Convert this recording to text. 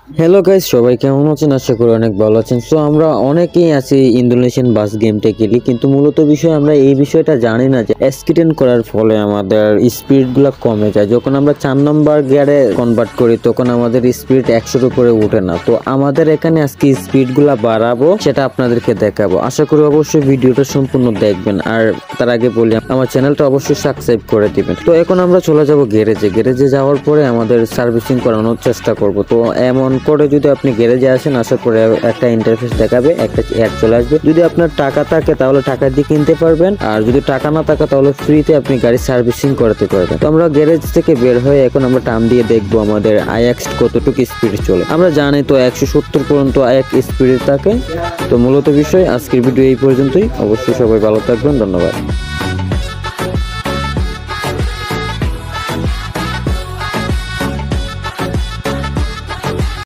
Hello guys, সবাই কেমন আছেন? আশা করি অনেক ভালো আছেন। সো আমরা অনেকেই আছি ইন্দোনেশিয়ান বাস গেমটা খেলি, কিন্তু মূলত বিষয় আমরা এই বিষয়টা জানি না যে স্কিটেন করার ফলে আমাদের স্পিডগুলো কমে যায়। যখন আমরা 4 নম্বর গিয়ারে কনভার্ট করি তখন আমাদের স্পিড 100-র উপরে উঠে না। তো আমাদের এখানে আজকে স্পিডগুলো বাড়াবো, সেটা আপনাদেরকে দেখাবো। আশা করি অবশ্যই ভিডিওটা সম্পূর্ণ দেখবেন। আর তার আগে বলি, আমার চ্যানেলটা অবশ্যই সাবস্ক্রাইব করে দিবেন। তো এখন আমরা চলে যাব গ্যারেজে যাওয়ার পরে আমাদের সার্ভিসিং করানোর চেষ্টা করব। তো এমন করে যদি আপনি গ্যারেজে আসেন, আশা করে একটা ইন্টারফেস দেখাবে, একটা অ্যাড চলে আসবে। যদি আপনার টাকা থাকে তাহলে টাকা দিয়ে কিনতে পারবেন, আর যদি টাকা না থাকে তাহলে ফ্রিতে আপনি গাড়ি সার্ভিসিং করতে পারবেন। তো আমরা গ্যারেজ থেকে বের হয়ে এখন আমরা টার্ম দিয়ে দেখবো আমাদের আইএক্স কতটুকু স্পিড চলে। আমরা জানি তো 170 পর্যন্ত আইএক্স স্পিড থাকে। তো মূলত বিষয় আজকের ভিডিও এই পর্যন্তই। অবশ্যই সবাই ভালো থাকবেন, ধন্যবাদ।